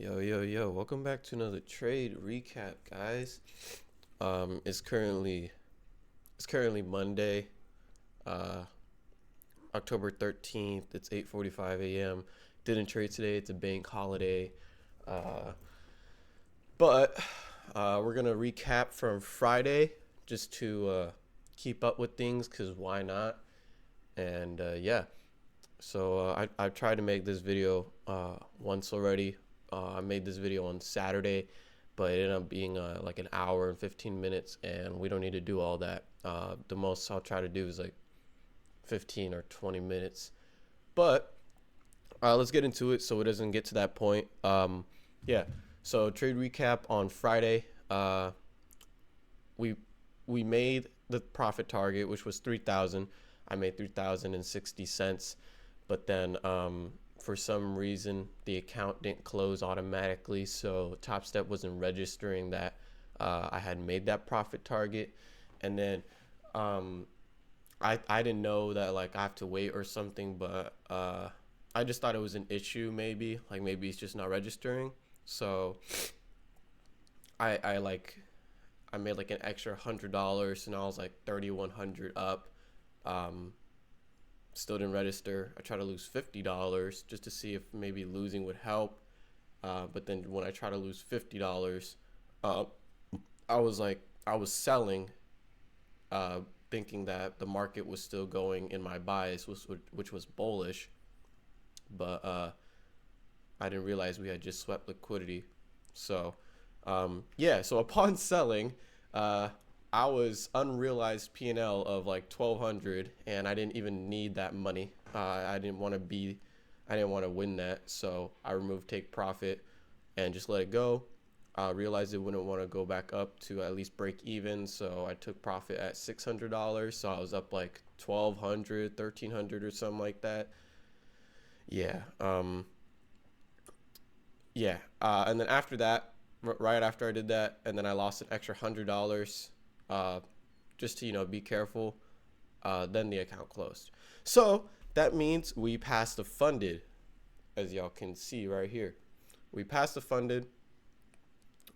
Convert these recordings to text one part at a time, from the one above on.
Yo, welcome back to another trade recap, guys. It's currently Monday, uh, October 13th. It's 8:45 a.m. Didn't trade today. It's a bank holiday. Uh, but we're gonna recap from Friday just to keep up with things, cause why not? And yeah, I've tried to make this video once already. I made this video on Saturday, but it ended up being like an hour and 15 minutes, and we don't need to do all that. The most I'll try to do is like 15 or 20 minutes. But let's get into it so it doesn't get to that point. Yeah, so trade recap on Friday. We we made the profit target, which was 3,000. I made 3,060 cents, but then for some reason the account didn't close automatically, so Top Step wasn't registering that I had made that profit target, and then um, I didn't know that like I have to wait or something, but I just thought it was an issue, maybe it's just not registering. So I I made like an extra $100, and I was like 3,100 up. Um, Still didn't register. I tried to lose $50 just to see if maybe losing would help. But then when I tried to lose $50, uh, I was selling, thinking that the market was still going in my bias, which was bullish. But I didn't realize we had just swept liquidity. So yeah, so upon selling, uh, I was unrealized P&L of like 1,200, and I didn't even need that money. I didn't want to win that, so I removed take profit and just let it go. I realized it wouldn't want to go back up to at least break even, so I took profit at $600. So I was up like 1,200, 1,300 or something like that. Yeah, yeah. And then after that, right after I did that, and then I lost an extra $100, uh, just to be careful. Then the account closed. So that means we passed the funded, as y'all can see right here. We passed the funded,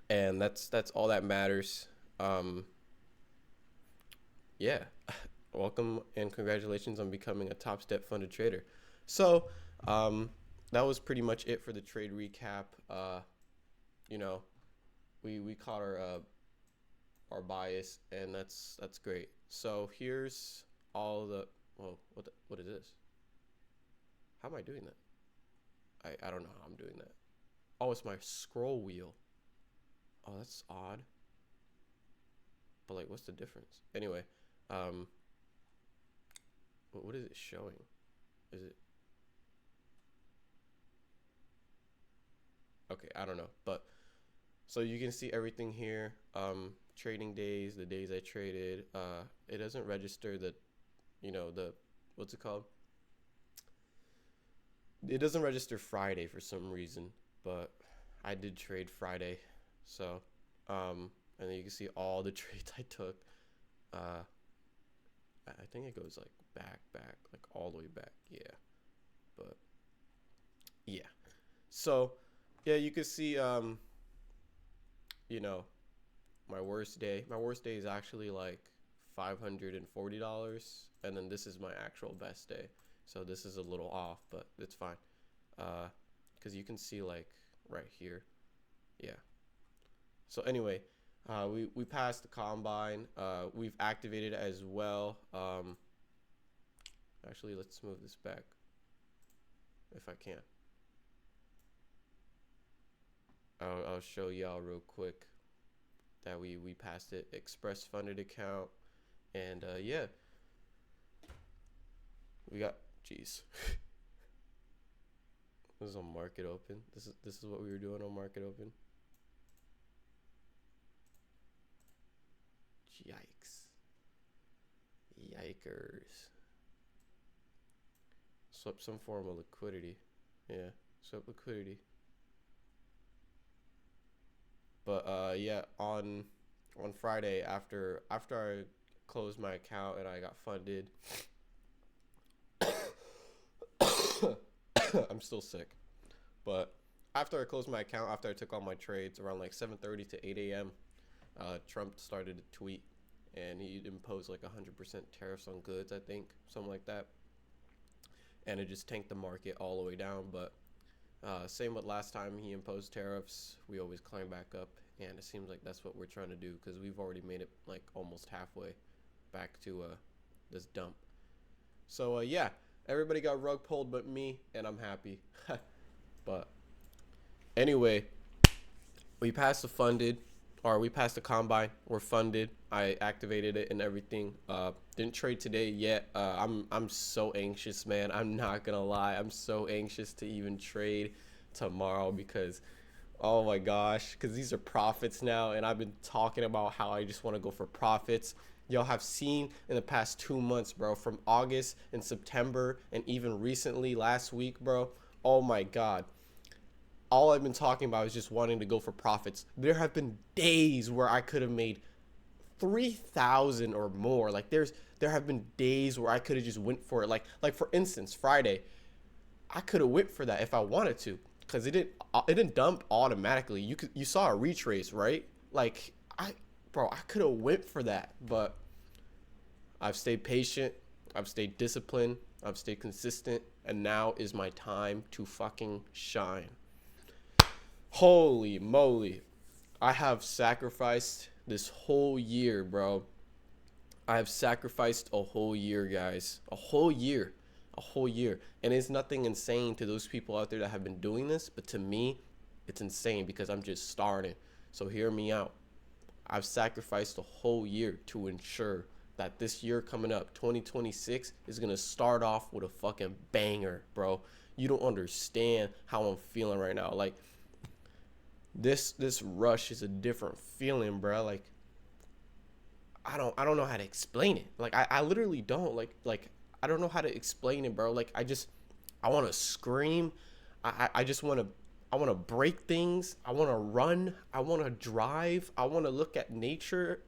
and that's all that matters. Um, yeah, welcome and congratulations on becoming a top step funded trader. So um, that was pretty much it for the trade recap. You know, we caught our bias, and that's great. So here's all the what is this? How am I doing that? I don't know how I'm doing that. Oh, it's my scroll wheel. Oh, that's odd. But like, what's the difference? Anyway, um, what is it showing? Is it okay? I don't know, but so you can see everything here. Trading days, the days I traded. It doesn't register the what's it called? It doesn't register Friday for some reason, but I did trade Friday, so and then you can see all the trades I took. Uh, I think it goes like back, like all the way back. Yeah, but yeah. So yeah, you can see you know, my worst day. My worst day is actually like $540, and then this is my actual best day. So this is a little off, but it's fine. Because you can see like right here. Yeah. So anyway, we passed the combine. We've activated it as well. Actually, let's move this back if I can. I'll show y'all real quick that we passed it. Express funded account, and yeah, we got. Jeez, this is on market open. This is what we were doing on market open. Yikes! Yikers! Swept some form of liquidity. Yeah, swept liquidity. But yeah, on Friday after I closed my account and I got funded, I'm still sick, but after I closed my account, after I took all my trades around like 7:30 to 8 a.m., Trump started to tweet, and he imposed like 100% tariffs on goods, I think, something like that, and it just tanked the market all the way down. But same with last time he imposed tariffs, we always climb back up, and it seems like that's what we're trying to do because we've already made it like almost halfway back to this dump. So yeah, everybody got rug pulled but me, and I'm happy. But anyway, we passed the funded, or we passed the combine. We're funded. I activated it and everything. Didn't trade today yet. I'm so anxious, man. I'm not gonna lie. I'm so anxious to even trade tomorrow because, oh my gosh, because these are profits now, and I've been talking about how I just want to go for profits. Y'all have seen in the past 2 months, bro, from August and September, and even recently last week, bro. Oh my God, all I've been talking about is just wanting to go for profits. There have been days where I could have made 3,000 or more. Like there have been days where I could have just went for it. Like for instance, Friday, I could have went for that if I wanted to, because it didn't dump automatically. You saw a retrace, right? Like I could have went for that, but I've stayed patient, I've stayed disciplined, I've stayed consistent, and now is my time to fucking shine. Holy moly. I have sacrificed this whole year, bro. I have sacrificed a whole year, guys. A whole year. A whole year. And it's nothing insane to those people out there that have been doing this, but to me, it's insane because I'm just starting. So hear me out. I've sacrificed a whole year to ensure that this year coming up, 2026, is going to start off with a fucking banger, bro. You don't understand how I'm feeling right now. Like, this rush is a different feeling, bro. Like, I don't know how to explain it. Like, I literally don't. Like I don't know how to explain it, bro. Like, I want to scream. I just want to. I want to break things. I want to run. I want to drive. I want to look at nature.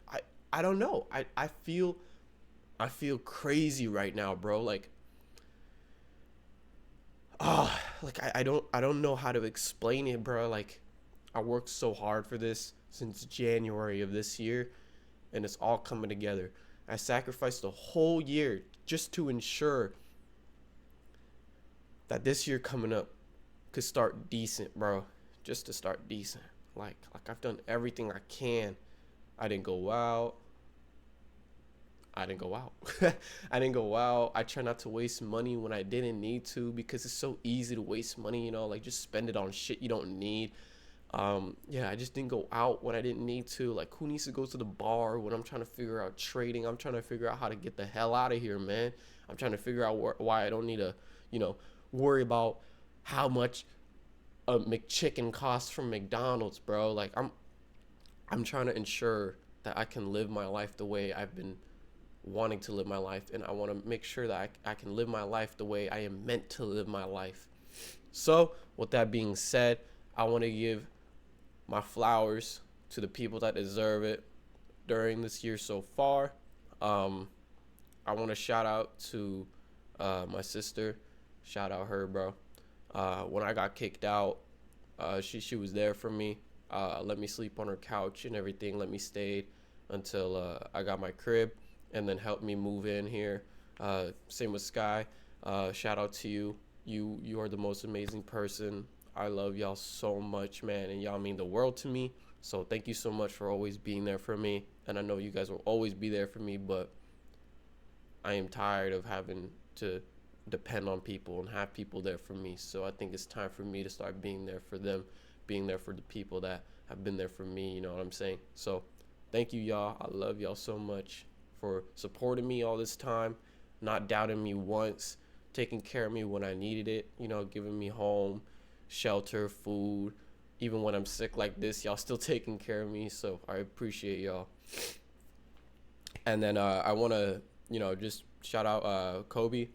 I don't know. I feel crazy right now, bro. Like, like I don't know how to explain it, bro. Like, I worked so hard for this since January of this year, and it's all coming together. I sacrificed a whole year just to ensure that this year coming up could start decent, bro. Just to start decent. Like I've done everything I can. I didn't go out. I didn't go out. I didn't go out. I try not to waste money when I didn't need to, because it's so easy to waste money, you know, like just spend it on shit you don't need. Yeah, I just didn't go out when I didn't need to. Like, who needs to go to the bar when I'm trying to figure out trading? I'm trying to figure out how to get the hell out of here, man. I'm trying to figure out why I don't need to, worry about how much a McChicken costs from McDonald's, bro. Like, I'm trying to ensure that I can live my life the way I've been wanting to live my life, and I want to make sure that I can live my life the way I am meant to live my life. So, with that being said, I want to give my flowers to the people that deserve it during this year so far. I want to shout out to my sister. Shout out her, bro. When I got kicked out, she was there for me. Let me sleep on her couch and everything. Let me stay until I got my crib, and then helped me move in here. Same with Sky. Shout out to you. You are the most amazing person. I love y'all so much, man, and y'all mean the world to me. So thank you so much for always being there for me. And I know you guys will always be there for me, but I am tired of having to depend on people and have people there for me. So I think it's time for me to start being there for them, being there for the people that have been there for me, you know what I'm saying? So thank you, y'all. I love y'all so much for supporting me all this time, not doubting me once, taking care of me when I needed it, giving me home, shelter, food. Even when I'm sick like this, y'all still taking care of me. So I appreciate y'all. And then I want to, just shout out Kobe.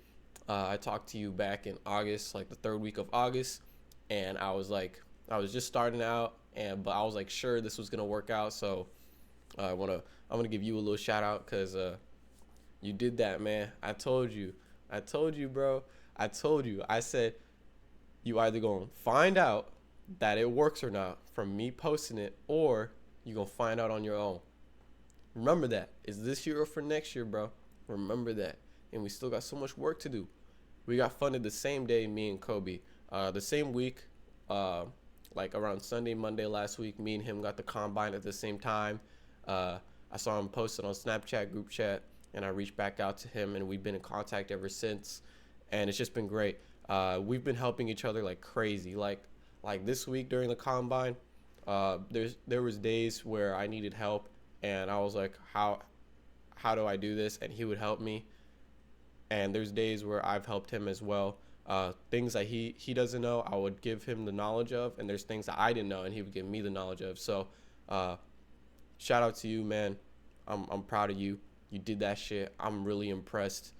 I talked to you back in August, like the third week of August, and I was just starting out, but I was like sure this was gonna work out. So I'm gonna give you a little shout out because you did that, man. I told you, bro. I told you. I said you either gonna find out that it works or not from me posting it, or you're going to find out on your own. Remember that. Is this year or for next year, bro? Remember that. And we still got so much work to do. We got funded the same day, me and Kobe. The same week, like around Sunday, Monday last week, me and him got the combine at the same time. I saw him posted on Snapchat group chat, and I reached back out to him, and we've been in contact ever since. And it's just been great. We've been helping each other like crazy. Like this week during the combine, there was days where I needed help, and I was like, how do I do this? And he would help me. And there's days where I've helped him as well. Things that he doesn't know, I would give him the knowledge of, and there's things that I didn't know, and he would give me the knowledge of. So, shout out to you, man. I'm proud of you. You did that shit. I'm really impressed.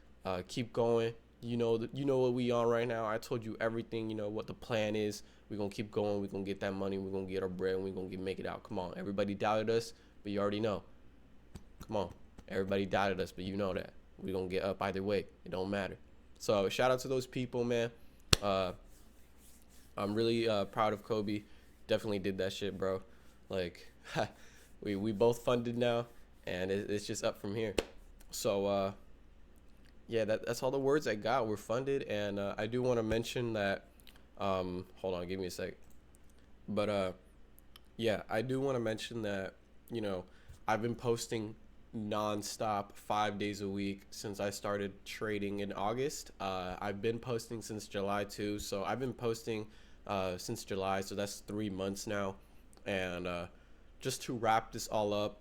Keep going. You know what we on right now. I told you everything. You know what the plan is. We're gonna keep going. We're gonna get that money. We're gonna get our bread, and we're gonna make it out. Come on, everybody doubted us, but you already know. Come on, everybody doubted us, but you know that we're gonna get up either way. It don't matter. So shout out to those people, man. I'm really proud of Kobe. Definitely did that shit, bro. Like, we both funded now, and it's just up from here. So yeah, that's all the words I got. We're funded, and I do want to mention that. Hold on, give me a sec. But yeah, I do want to mention that I've been posting nonstop 5 days a week since I started trading in August. I've been posting since July too, so I've been posting since July, so that's 3 months now. And just to wrap this all up,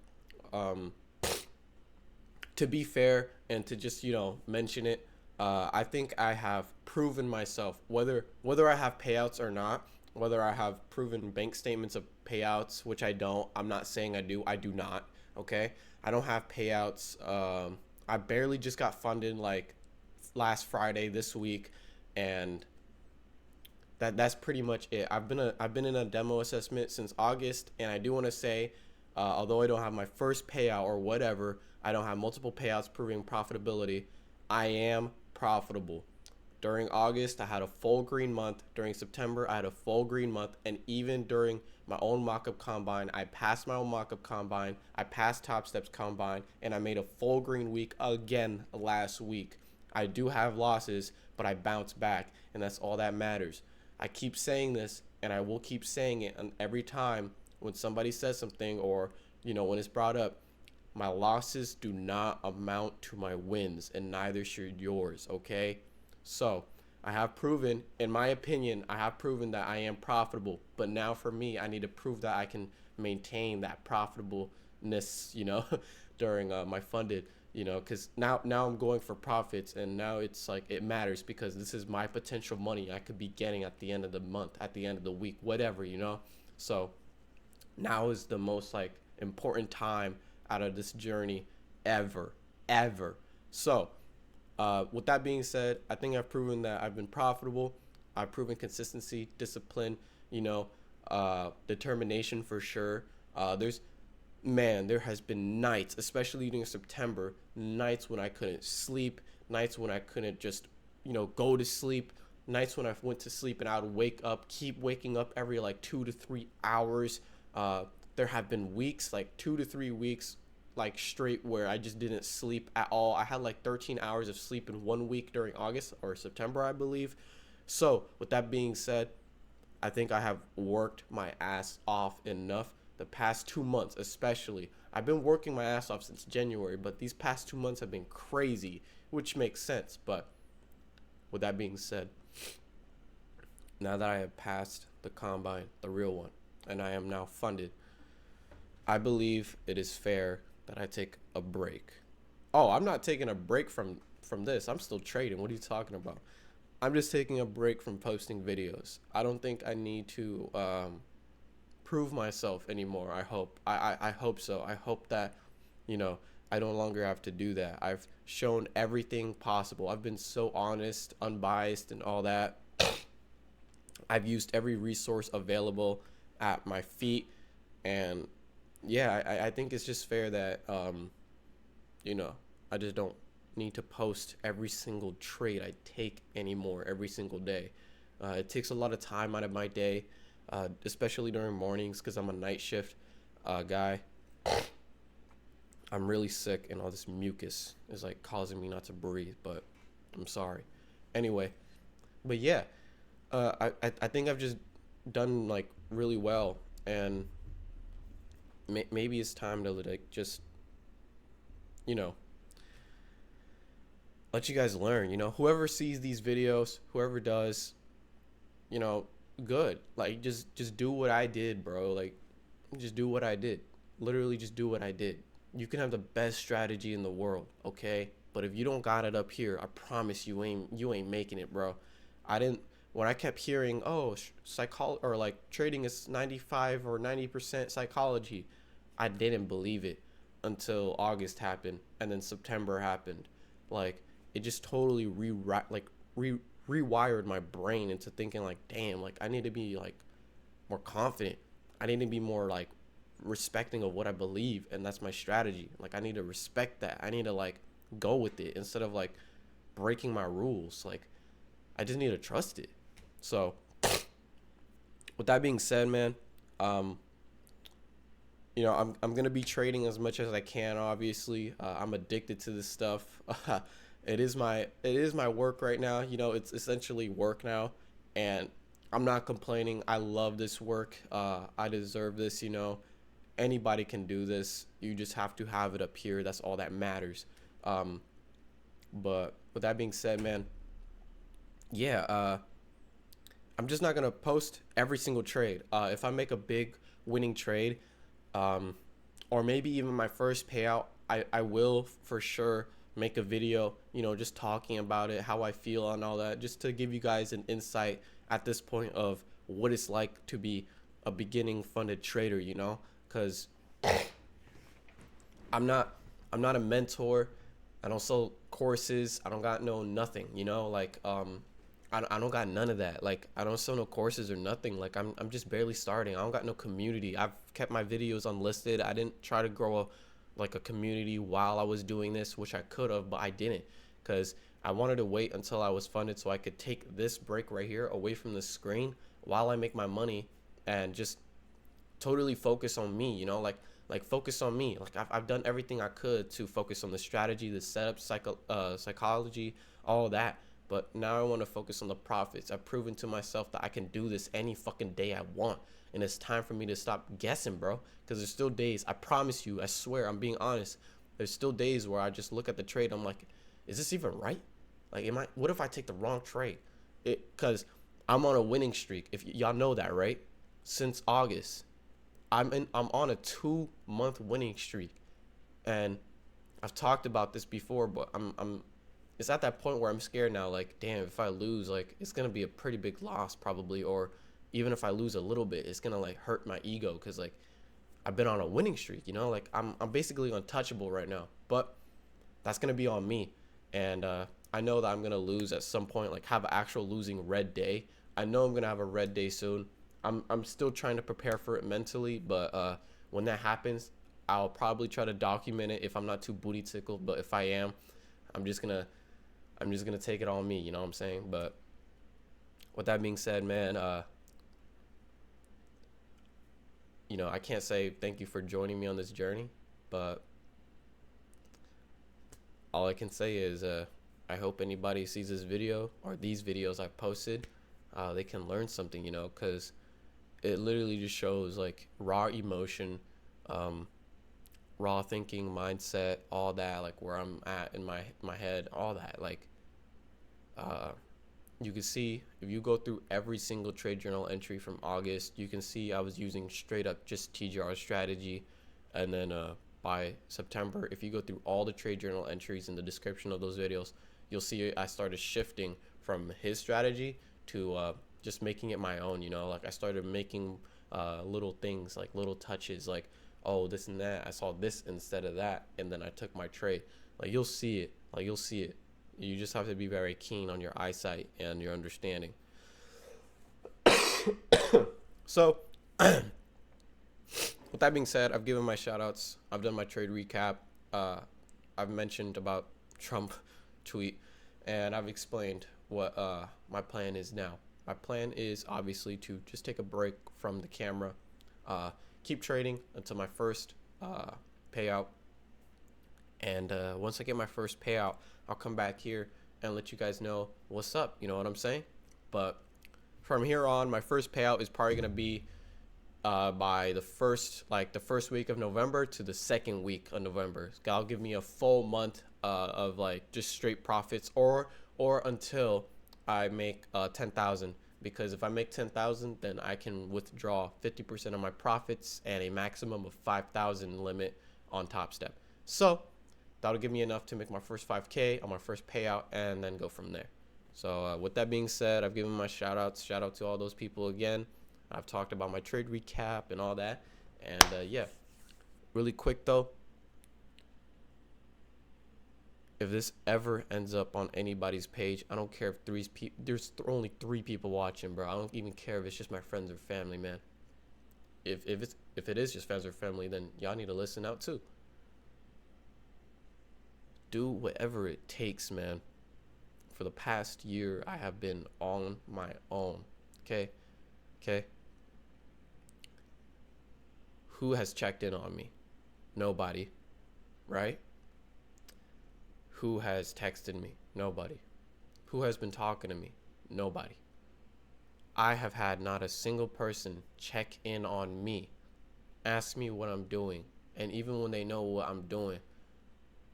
to be fair and to just mention it, I think I have proven myself, whether I have payouts or not, whether I have proven bank statements of payouts, which I don't. I'm not saying I do. I do not. Okay, I don't have payouts. I barely just got funded like last Friday this week, and that's pretty much it. I've been in a demo assessment since August, and I do want to say, although I don't have my first payout or whatever, I don't have multiple payouts proving profitability. I am profitable. During August, I had a full green month. During September, I had a full green month. And even during my own mock-up combine, I passed my own mock-up combine. I passed Top Steps combine, and I made a full green week again last week. I do have losses, but I bounced back, and that's all that matters. I keep saying this, and I will keep saying it. And every time when somebody says something, or when it's brought up, my losses do not amount to my wins, and neither should yours. Okay. So I have proven, in my opinion, that I am profitable. But now for me, I need to prove that I can maintain that profitableness, during my funded, because now I'm going for profits, and now it's like it matters because this is my potential money I could be getting at the end of the month, at the end of the week, whatever, So now is the most like important time out of this journey ever. So with that being said, I think I've proven that I've been profitable. I've proven consistency, discipline, determination for sure. There has been nights, especially during September, nights when I couldn't sleep, nights when I couldn't just, go to sleep, nights when I went to sleep and I would keep waking up every like 2 to 3 hours. There have been weeks, like 2 to 3 weeks, like straight, where I just didn't sleep at all. I had like 13 hours of sleep in 1 week during August or September, I believe. So with that being said, I think I have worked my ass off enough. The past 2 months especially, I've been working my ass off since January, but these past 2 months have been crazy, which makes sense. But with that being said, now that I have passed the combine, the real one, and I am now funded, I believe it is fair that I take a break. Oh, I'm not taking a break from this. I'm still trading. What are you talking about? I'm just taking a break from posting videos. I don't think I need to prove myself anymore. I hope. I hope so. I hope that, I no longer have to do that. I've shown everything possible. I've been so honest, unbiased, and all that. I've used every resource available at my feet, and yeah, I think it's just fair that, I just don't need to post every single trade I take anymore every single day. It takes a lot of time out of my day. especially during mornings because I'm a night shift guy. I'm really sick, and all this mucus is like causing me not to breathe, but I'm sorry. Anyway, but yeah, I think I've just done like really well, and maybe it's time to like just, you know, let you guys learn. Whoever sees these videos, whoever does, you know, good. Like just do what I did, bro. Like just do what I did. Literally just do what I did. You can have the best strategy in the world, okay? But if you don't got it up here, I promise you ain't making it, bro. I didn't when I kept hearing, "Oh, or like trading is 95 or 90% psychology." I didn't believe it until August happened and then September happened. Like it just totally rewired my brain into thinking like, damn, like I need to be like more confident. I need to be more like respecting of what I believe, and that's my strategy. Like I need to respect that. I need to like go with it instead of like breaking my rules. Like I just need to trust it. So with that being said, man, um, I'm gonna be trading as much as I can. Obviously, I'm addicted to this stuff. It is my work right now. It's essentially work now, and I'm not complaining. I love this work. I deserve this. Anybody can do this. You just have to have it up here. That's all that matters. But with that being said, man, yeah, I'm just not gonna post every single trade. If I make a big winning trade, um, or maybe even my first payout, I will for sure make a video, just talking about it, how I feel and all that, just to give you guys an insight at this point of what it's like to be a beginning funded trader, because I'm not I'm not a mentor. I don't sell courses. I don't got no nothing, like I don't got none of that. Like I don't sell no courses or nothing. Like I'm just barely starting. I don't got no community. I've kept my videos unlisted. I didn't try to grow like a community while I was doing this, which I could have, but I didn't, because I wanted to wait until I was funded so I could take this break right here away from the screen while I make my money and just totally focus on me, like focus on me. Like I've done everything I could to focus on the strategy, the setup, psychology, all of that. But now I want to focus on the profits. I've proven to myself that I can do this any fucking day I want. And it's time for me to stop guessing, bro. Because there's still days, I promise you, I swear, I'm being honest. There's still days where I just look at the trade, I'm like, is this even right? Like, what if I take the wrong trade? Because I'm on a winning streak. If y'all know that, right? Since August. I'm on a 2-month winning streak. And I've talked about this before, but I'm it's at that point where I'm scared now, like, damn, if I lose, like, it's gonna be a pretty big loss probably, or even if I lose a little bit, it's gonna like hurt my ego, because like I've been on a winning streak, like I'm basically untouchable right now. But that's gonna be on me. And I know that I'm gonna lose at some point, like have an actual losing red day. I know I'm gonna have a red day soon. I'm still trying to prepare for it mentally, but when that happens, I'll probably try to document it if I'm not too booty tickled. But if I am, I'm just gonna take it on me, you know what I'm saying? But with that being said, man, I can't say thank you for joining me on this journey, but all I can say is I hope anybody sees this video or these videos I've posted, they can learn something, because it literally just shows like raw emotion, raw thinking, mindset, all that, like where I'm at in my head, all that. Like you can see if you go through every single trade journal entry from August, you can see I was using straight up just TGR strategy. And then by September, if you go through all the trade journal entries in the description of those videos, you'll see I started shifting from his strategy to just making it my own. Like I started making little things, like little touches, like, oh, this and that, I saw this instead of that, and then I took my trade. Like you'll see it. You just have to be very keen on your eyesight and your understanding. So with that being said, I've given my shout outs. I've done my trade recap. I've mentioned about Trump tweet, and I've explained what my plan is now. My plan is obviously to just take a break from the camera, keep trading until my first payout. And once I get my first payout, I'll come back here and let you guys know what's up. You know what I'm saying? But from here on, my first payout is probably gonna be by the first week of November to the second week of November. That'll give me a full month of like just straight profits, or until I make 10,000. Because if I make 10,000, then I can withdraw 50% of my profits and a maximum of 5,000 limit on Top Step. So that'll give me enough to make my first 5K on my first payout and then go from there. So with that being said, I've given my shout outs. Shout out to all those people again. I've talked about my trade recap and all that. And yeah, really quick though, if this ever ends up on anybody's page, I don't care if there's only 3 people watching, bro. I don't even care if it's just my friends or family, man. If it is just friends or family, then y'all need to listen out too. Do whatever it takes, man. For the past year, I have been on my own. Okay. Who has checked in on me? Nobody, right? Who has texted me? Nobody. Who has been talking to me? Nobody. I have had not a single person check in on me, ask me what I'm doing, and even when they know what I'm doing,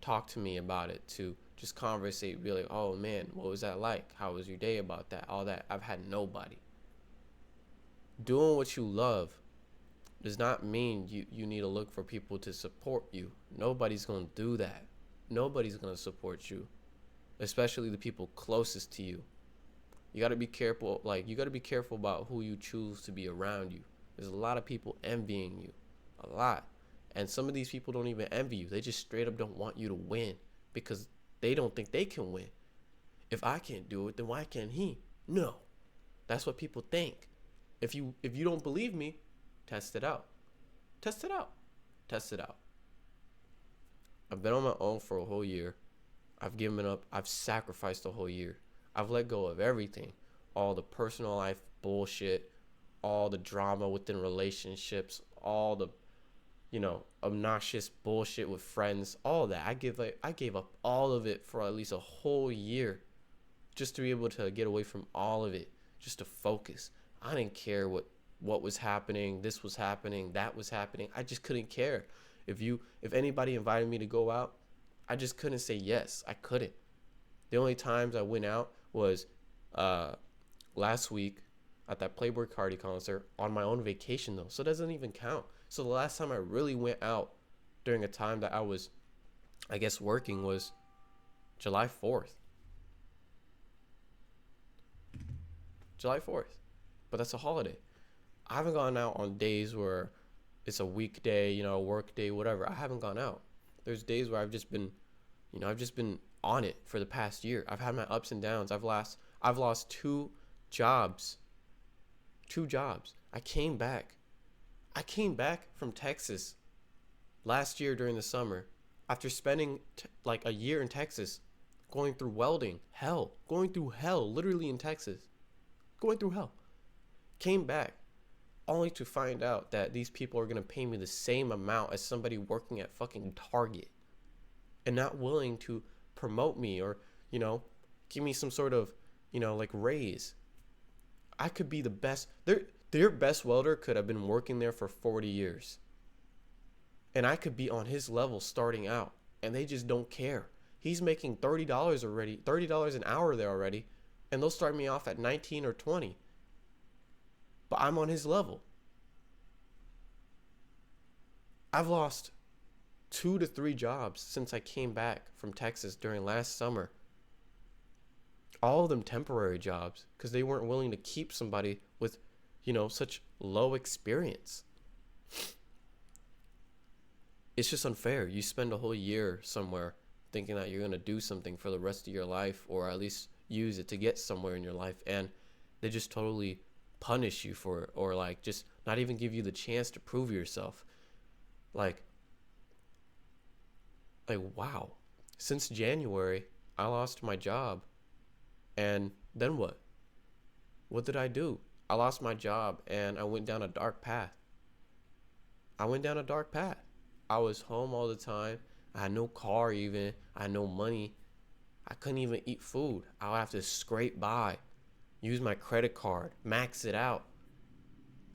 talk to me about it, to just conversate, be like, oh man, what was that like? How was your day about that? All that. I've had nobody. Doing what you love does not mean you need to look for people to support you. Nobody's going to do that. Nobody's going to support you, especially the people closest to you. You got to be careful. Like, you got to be careful about who you choose to be around you. There's a lot of people envying you, a lot. And some of these people don't even envy you. They just straight up don't want you to win because they don't think they can win. If I can't do it, then why can't he? No. That's what people think. If you don't believe me, test it out. Test it out. Test it out. I've been on my own for a whole year. I've given up. I've sacrificed a whole year. I've let go of everything. All the personal life bullshit, all the drama within relationships, all the, obnoxious bullshit with friends, all that. I gave up all of it for at least a whole year just to be able to get away from all of it, just to focus. I didn't care what was happening, this was happening, that was happening. I just couldn't care. If anybody invited me to go out, I just couldn't say yes. I couldn't. The only times I went out was last week at that Playboy Cardi concert on my own vacation though. So it doesn't even count. So the last time I really went out during a time that I was, I guess, working was July 4th. July 4th. But that's a holiday. I haven't gone out on days where it's a weekday, work day, whatever. I haven't gone out. There's days where I've just been on it for the past year. I've had my ups and downs. I've lost 2 jobs. 2 jobs. I came back from Texas last year during the summer after spending like a year in Texas, going through going through hell, literally in Texas, going through hell. Came back only to find out that these people are going to pay me the same amount as somebody working at fucking Target and not willing to promote me or, give me some sort of, like raise. I could be the best. Their best welder could have been working there for 40 years. And I could be on his level starting out. And they just don't care. He's making $30 already, $30 an hour there already. And they'll start me off at 19 or 20. But I'm on his level. I've lost 2 to 3 jobs since I came back from Texas during last summer. All of them temporary jobs because they weren't willing to keep somebody with, such low experience. It's just unfair. You spend a whole year somewhere thinking that you're going to do something for the rest of your life, or at least use it to get somewhere in your life, and they just totally punish you for it, or like just not even give you the chance to prove yourself. Like wow. Since January, I lost my job. And then what? What did I do? I lost my job and I went down a dark path. I went down a dark path. I was home all the time. I had no car even. I had no money. I couldn't even eat food. I would have to scrape by, use my credit card, max it out,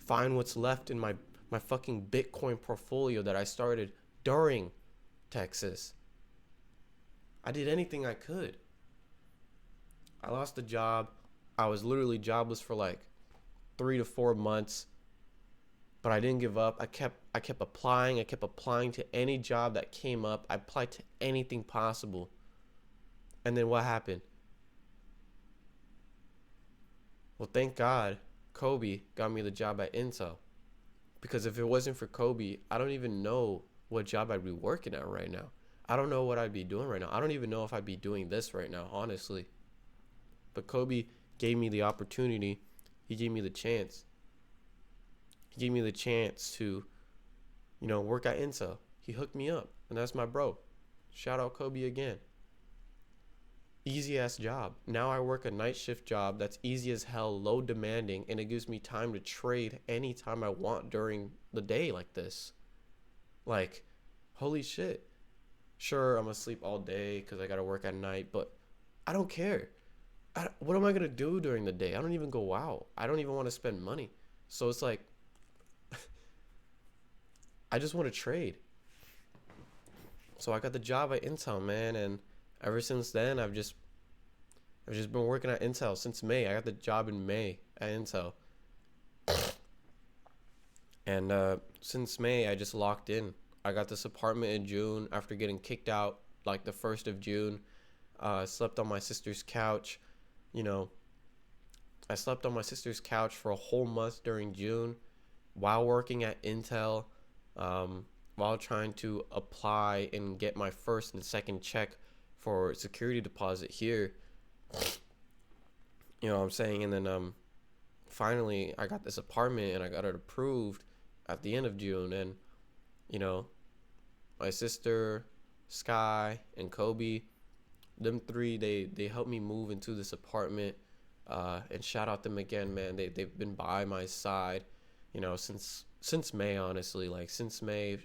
find what's left in my fucking Bitcoin portfolio that I started during Texas. I did anything I could. I lost the job. I was literally jobless for like 3 to 4 months, but I didn't give up. I kept applying. I kept applying to any job that came up. I applied to anything possible. And then what happened? Well, thank God Kobe got me the job at Intel. Because if it wasn't for Kobe, I don't even know what job I'd be working at right now. I don't know what I'd be doing right now. I don't even know if I'd be doing this right now, honestly. But Kobe gave me the opportunity. He gave me the chance. He gave me the chance to, work at Intel. He hooked me up, and that's my bro. Shout out Kobe again. Easy ass job. Now I work a night shift job that's easy as hell, low demanding, and it gives me time to trade anytime I want during the day like this. Like, holy shit. Sure, I'm gonna sleep all day because I gotta work at night, but I don't care. What am I gonna do during the day? I don't even go out. I don't even want to spend money. So it's like, I just want to trade. So I got the job at Intel, man, and ever since then, I've just been working at Intel since May. I got the job in May at Intel, and since May, I just locked in. I got this apartment in June after getting kicked out like the 1st of June. Slept on my sister's couch. You know, I slept on my sister's couch for a whole month during June while working at Intel, while trying to apply and get my first and second check for security deposit here. You know what I'm saying? And then finally I got this apartment and I got it approved at the end of June. And, you know, my sister, Sky, and Kobe, them three, they helped me move into this apartment. And shout out them again, man. They've been by my side, since May, honestly. Like since May,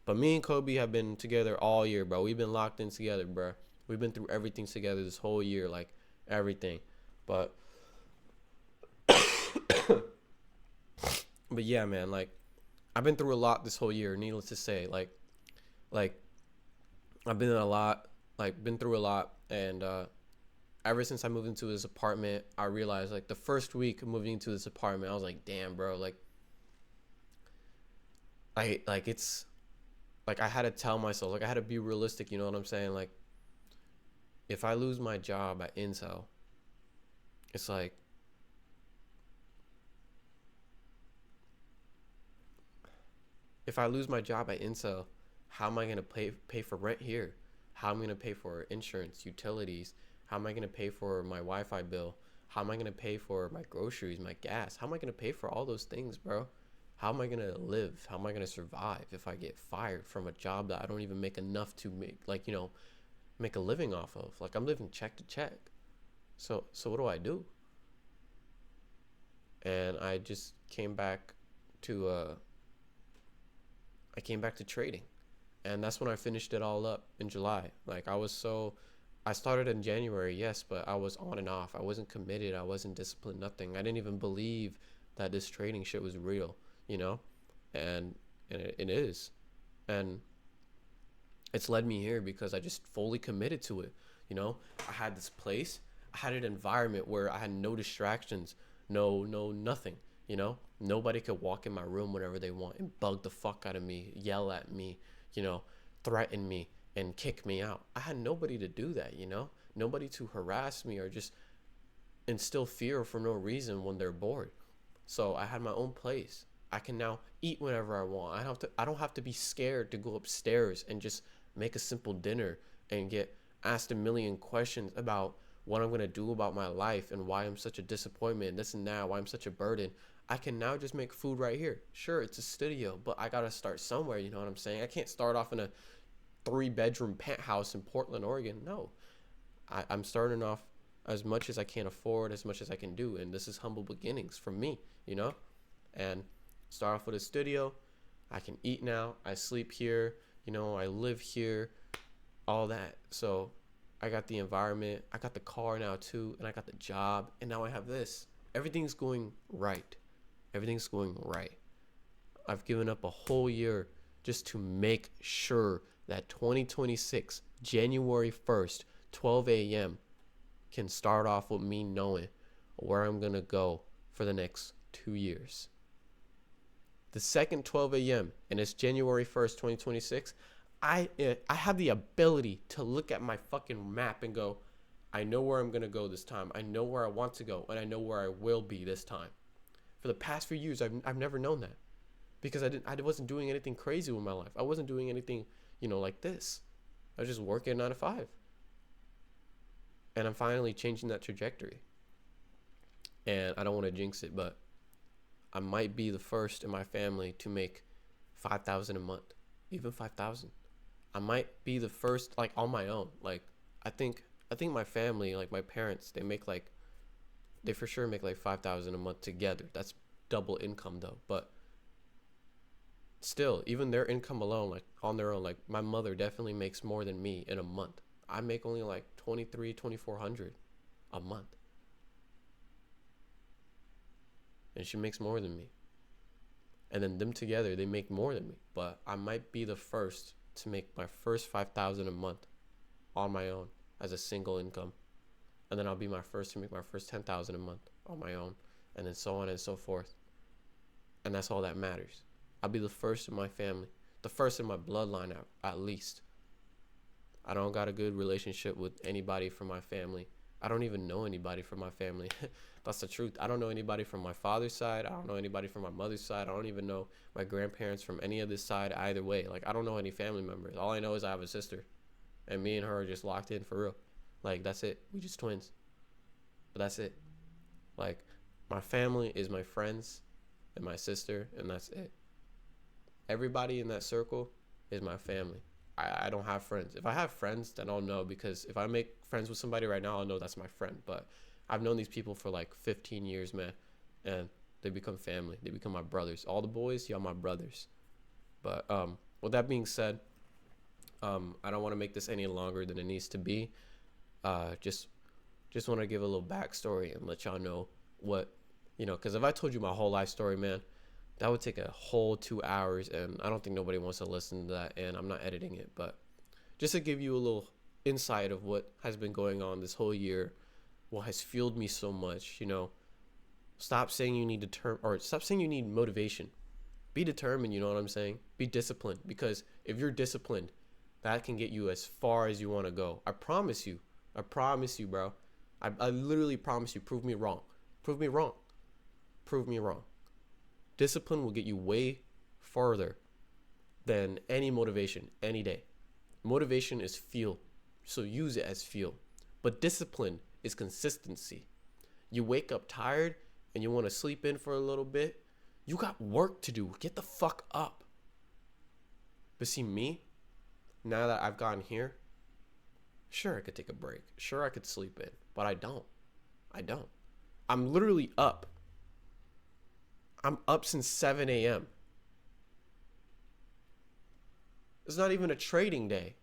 but me and Kobe have been together all year, bro. We've been locked in together, bro. We've been through everything together this whole year, like everything. But but yeah, man, like I've been through a lot this whole year, needless to say. Like I've been through a lot, and ever since I moved into this apartment, I realized like the first week of moving into this apartment, I was like, damn, bro, it's like I had to tell myself, like I had to be realistic, you know what I'm saying? Like if I lose my job at Intel, it's like if I lose my job at Intel, how am I gonna pay for rent here? How am I gonna pay for insurance, utilities? How am I gonna pay for my Wi-Fi bill? How am I gonna pay for my groceries, my gas? How am I gonna pay for all those things, bro? How am I gonna live? How am I gonna survive if I get fired from a job that I don't even make enough to make a living off of? Like I'm living check to check. So what do? And I just came back to trading. And that's when I finished it all up in July. Like I started in January, yes, but I was on and off. I wasn't committed. I wasn't disciplined, nothing. I didn't even believe that this trading shit was real, and it is. And it's led me here because I just fully committed to it. I had this place, I had an environment where I had no distractions, no nothing. Nobody could walk in my room whenever they want and bug the fuck out of me, yell at me, threaten me and kick me out. I had nobody to do that, nobody to harass me or just instill fear for no reason when they're bored. So I had my own place. I can now eat whenever I want. I don't have to be scared to go upstairs and just make a simple dinner and get asked a million questions about what I'm going to do about my life and why I'm such a disappointment, this and that, why I'm such a burden. I can now just make food right here. Sure, it's a studio, but I got to start somewhere, you know what I'm saying? I can't start off in a 3-bedroom penthouse in Portland, Oregon. No. I'm starting off as much as I can afford, as much as I can do. And this is humble beginnings from me, you know? And start off with a studio. I can eat now. I sleep here. You know, I live here. All that. So I got the environment. I got the car now too. And I got the job. And now I have this. Everything's going right. Everything's going right. I've given up a whole year just to make sure that 2026, January 1st, 12 a.m. can start off with me knowing where I'm going to go for the next 2 years. The second 12 a.m. and it's January 1st, 2026, I have the ability to look at my fucking map and go, I know where I'm going to go this time. I know where I want to go, and I know where I will be this time. For the past few years, I've never known that because I wasn't doing anything crazy with my life. I wasn't doing anything, like this. I was just working 9 to 5. And I'm finally changing that trajectory. And I don't want to jinx it, but I might be the first in my family to make $5,000 a month, even $5,000. I might be the first, like, on my own. Like, I think my family, like my parents, they for sure make like $5,000 a month together. That's double income though. But still, even their income alone, like on their own, like my mother definitely makes more than me in a month. I make only like $2,400 a month. And she makes more than me. And then them together, they make more than me. But I might be the first to make my first $5,000 a month on my own as a single income. And then I'll be my first to make my first $10,000 a month on my own. And then so on and so forth. And that's all that matters. I'll be the first in my family. The first in my bloodline at least. I don't got a good relationship with anybody from my family. I don't even know anybody from my family. That's the truth. I don't know anybody from my father's side. I don't know anybody from my mother's side. I don't even know my grandparents from any of this side either way. Like, I don't know any family members. All I know is I have a sister. And me and her are just locked in for real. Like, that's it. We just twins. But that's it. Like, my family is my friends and my sister, and that's it. Everybody in that circle is my family. I don't have friends. If I have friends, then I'll know, because if I make friends with somebody right now, I'll know that's my friend. But I've known these people for like 15 years, man, and they become family. They become my brothers. All the boys, y'all my brothers. But with that being said, I don't want to make this any longer than it needs to be. Just want to give a little backstory and let y'all know what, because if I told you my whole life story, man, that would take a whole 2 hours, and I don't think nobody wants to listen to that, and I'm not editing it. But just to give you a little insight of what has been going on this whole year, what has fueled me so much, stop saying you need stop saying you need motivation. Be determined, you know what I'm saying? Be disciplined, because if you're disciplined, that can get you as far as you want to go. I promise you, bro. I literally promise you. Prove me wrong. Prove me wrong. Prove me wrong. Discipline will get you way farther than any motivation any day. Motivation is fuel, so use it as fuel. But discipline is consistency. You wake up tired and you want to sleep in for a little bit. You got work to do. Get the fuck up. But see me, now that I've gotten here, sure, I could take a break. Sure, I could sleep in, but I don't. I'm literally up. I'm up since 7 a.m. It's not even a trading day.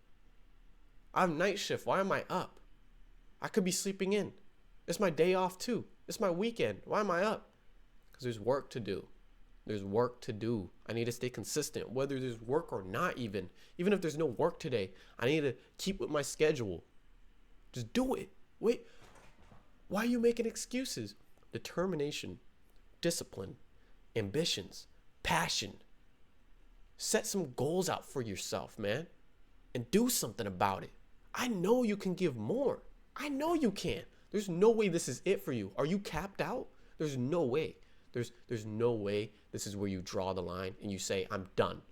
I'm night shift. Why am I up? I could be sleeping in. It's my day off too. It's my weekend. Why am I up? Because there's work to do. There's work to do. I need to stay consistent, whether there's work or not even. Even if there's no work today, I need to keep with my schedule. Just do it. Wait. Why are you making excuses? Determination, discipline, ambitions, passion. Set some goals out for yourself, man, and do something about it. I know you can give more. I know you can. There's no way this is it for you. Are you capped out? There's no way. There's no way this is where you draw the line and you say, I'm done.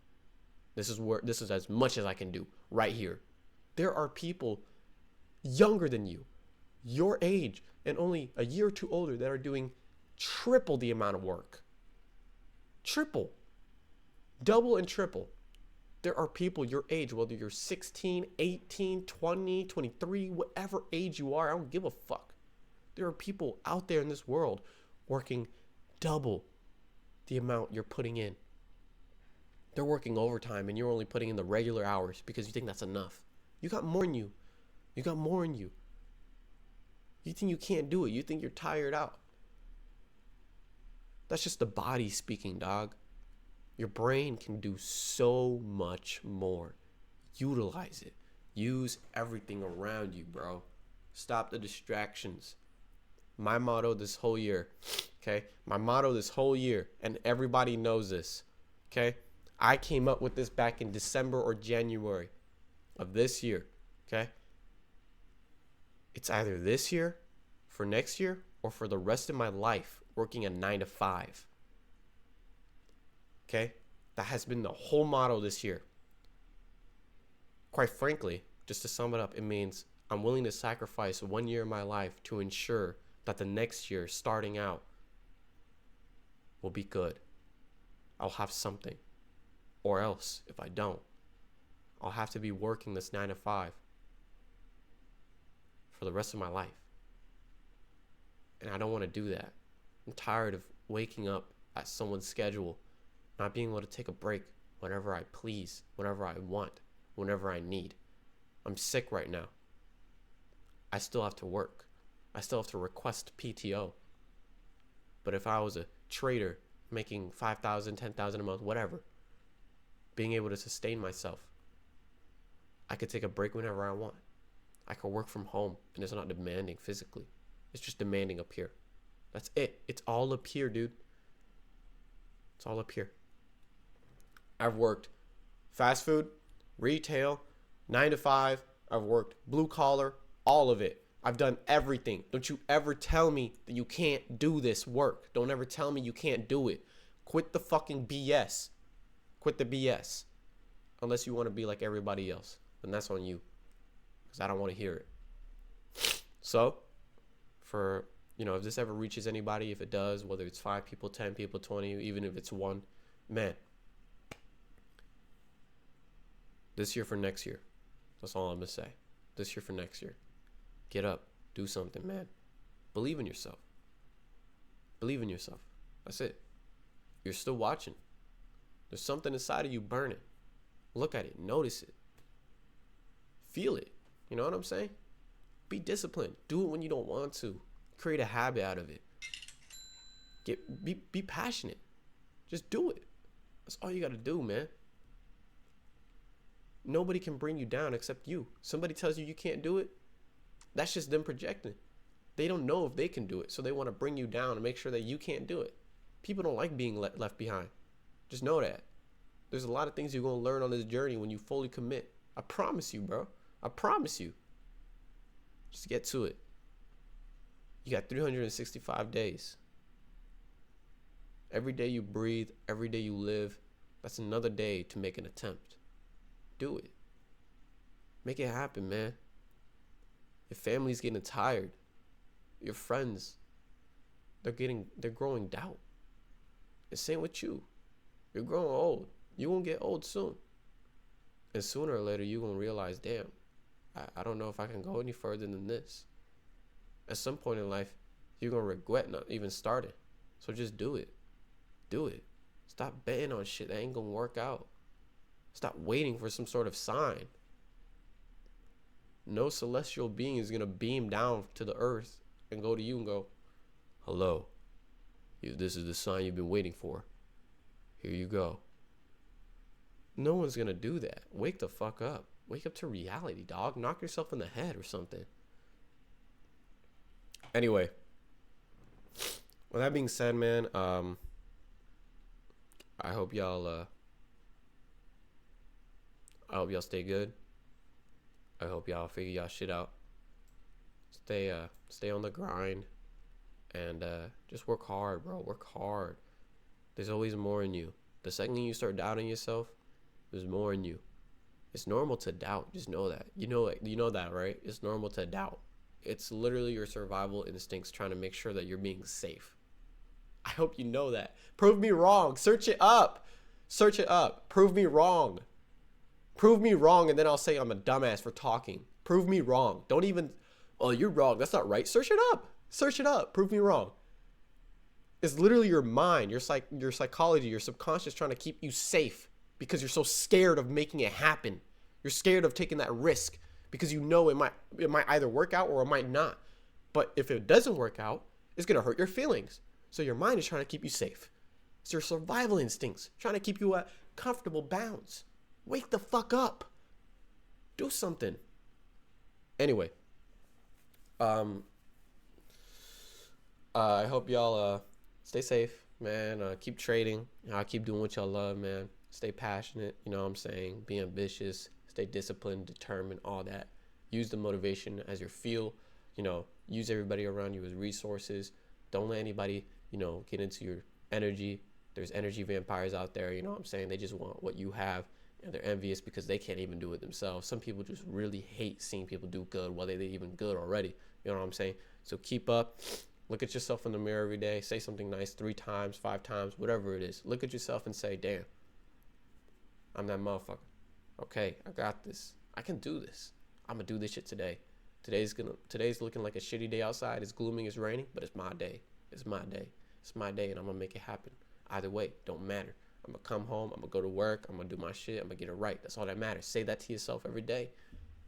This is as much as I can do right here. There are people younger than you, your age, and only a year or two older that are doing triple the amount of work. Triple. Double and triple. There are people your age, whether you're 16, 18, 20, 23, whatever age you are, I don't give a fuck. There are people out there in this world working double the amount you're putting in. They're working overtime and you're only putting in the regular hours because you think that's enough. You got more in you. You got more in you. You think you can't do it. You think you're tired out. That's just the body speaking, dog. Your brain can do so much more. Utilize it. Use everything around you, bro. Stop the distractions. My motto this whole year, okay? My motto this whole year, and everybody knows this, okay? I came up with this back in December or January of this year, okay? It's either this year, for next year, or for the rest of my life working a 9 to 5. Okay? That has been the whole motto this year. Quite frankly, just to sum it up, it means I'm willing to sacrifice 1 year of my life to ensure that the next year, starting out, will be good. I'll have something. Or else, if I don't, I'll have to be working this 9 to 5 for the rest of my life. And I don't want to do that. I'm tired of waking up at someone's schedule, not being able to take a break whenever I please, whenever I want, whenever I need. I'm sick right now. I still have to work. I still have to request PTO. But if I was a trader making $5,000, $10,000 a month, whatever, being able to sustain myself, I could take a break whenever I want. I could work from home and it's not demanding physically. It's just demanding up here. That's it. It's all up here, dude. It's all up here. I've worked fast food, retail, 9 to 5. I've worked blue collar, all of it. I've done everything. Don't you ever tell me that you can't do this work. Don't ever tell me you can't do it. Quit the fucking BS. Quit the BS. Unless you want to be like everybody else. Then that's on you. Because I don't want to hear it. So, for, if this ever reaches anybody, if it does, whether it's 5 people, 10 people, 20, even if it's 1, man. This year for next year. That's all I'm going to say. This year for next year. Get up. Do something, man. Believe in yourself. Believe in yourself. That's it. You're still watching. There's something inside of you burning. Look at it. Notice it. Feel it. You know what I'm saying? Be disciplined. Do it when you don't want to. Create a habit out of it. Be passionate. Just do it. That's all you got to do, man. Nobody can bring you down except you. Somebody tells you can't do it. That's just them projecting. They don't know if they can do it, so they want to bring you down and make sure that you can't do it. People don't like being left behind. Just know that. There's a lot of things you're going to learn on this journey when you fully commit. I promise you, bro. I promise you. Just get to it. You got 365 days. Every day you breathe, every day you live, that's another day to make an attempt. Do it. Make it happen, man. Your family's getting tired. Your friends, they're growing doubt. And same with you. You're growing old. You're going to get old soon. And sooner or later, you're going to realize, damn, I don't know if I can go any further than this. At some point in life, you're going to regret not even starting. So just do it. Do it. Stop betting on shit that ain't going to work out. Stop waiting for some sort of sign. No celestial being is going to beam down to the earth and go to you and go, hello, this is the sign you've been waiting for. Here you go. No one's going to do that. Wake the fuck up. Wake up to reality, dog. Knock yourself in the head or something. Anyway, with that being said, man, I hope y'all stay good. I hope y'all figure y'all shit out. Stay on the grind, and just work hard, bro. Work hard. There's always more in you. The second you start doubting yourself, there's more in you. It's normal to doubt. Just know that. You know that, right? It's normal to doubt. It's literally your survival instincts trying to make sure that you're being safe. I hope you know that. Prove me wrong. Search it up. Search it up. Prove me wrong. Prove me wrong, and then I'll say I'm a dumbass for talking. Prove me wrong. Don't even, oh, you're wrong. That's not right. Search it up. Search it up. Prove me wrong. It's literally your mind, your psychology, your subconscious trying to keep you safe because you're so scared of making it happen. You're scared of taking that risk because you know it might either work out or it might not. But if it doesn't work out, it's gonna hurt your feelings. So your mind is trying to keep you safe. It's your survival instincts trying to keep you at comfortable bounds. Wake the fuck up. Do something. Anyway, I hope y'all stay safe, man. Keep trading. Keep doing what y'all love, man. Stay passionate. You know what I'm saying? Be ambitious. Stay disciplined, determined, all that. Use the motivation as your fuel. Use everybody around you as resources. Don't let anybody, get into your energy. There's energy vampires out there. You know what I'm saying? They just want what you have. And they're envious because they can't even do it themselves. Some people just really hate seeing people do good while they're even good already. You know what I'm saying? So keep up. Look at yourself in the mirror every day. Say something nice 3 times, 5 times, whatever it is. Look at yourself and say, damn, I'm that motherfucker. Okay, I got this. I can do this. I'm going to do this shit today. Today's looking like a shitty day outside. It's gloomy, it's raining, but it's my day. It's my day. It's my day, and I'm going to make it happen. Either way, don't matter. I'm going to come home. I'm going to go to work. I'm going to do my shit. I'm going to get it right. That's all that matters. Say that to yourself every day.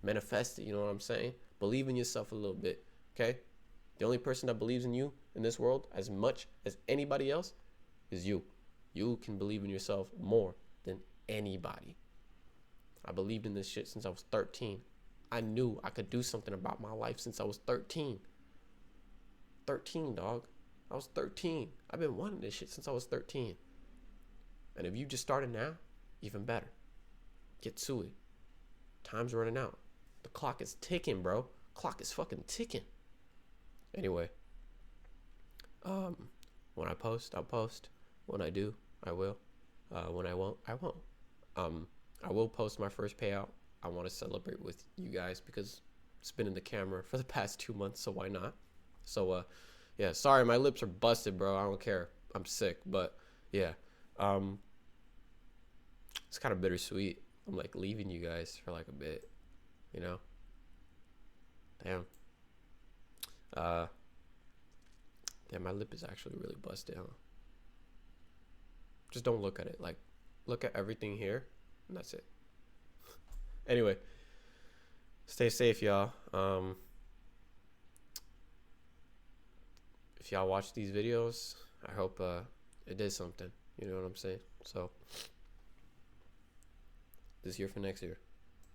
Manifest it. You know what I'm saying? Believe in yourself a little bit. Okay? The only person that believes in you in this world as much as anybody else is you. You can believe in yourself more than anybody. I believed in this shit since I was 13. I knew I could do something about my life since I was 13. 13, dog. I was 13. I've been wanting this shit since I was 13. And if you just started now, even better. Get to it. Time's running out. The clock is ticking, bro. Clock is fucking ticking. Anyway, when I post, I'll post. When I do, I will. When I won't, I won't. I will post my first payout. I want to celebrate with you guys because it's been in the camera for the past 2 months, so why not? So, yeah, sorry, my lips are busted, bro. I don't care. I'm sick, but yeah. It's kind of bittersweet. I'm like leaving you guys for like a bit, Damn. Damn, my lip is actually really busted, huh? Just don't look at it. Like, look at everything here, and that's it. Anyway, stay safe, y'all. If y'all watch these videos, I hope it did something. You know what I'm saying? So, this year for next year.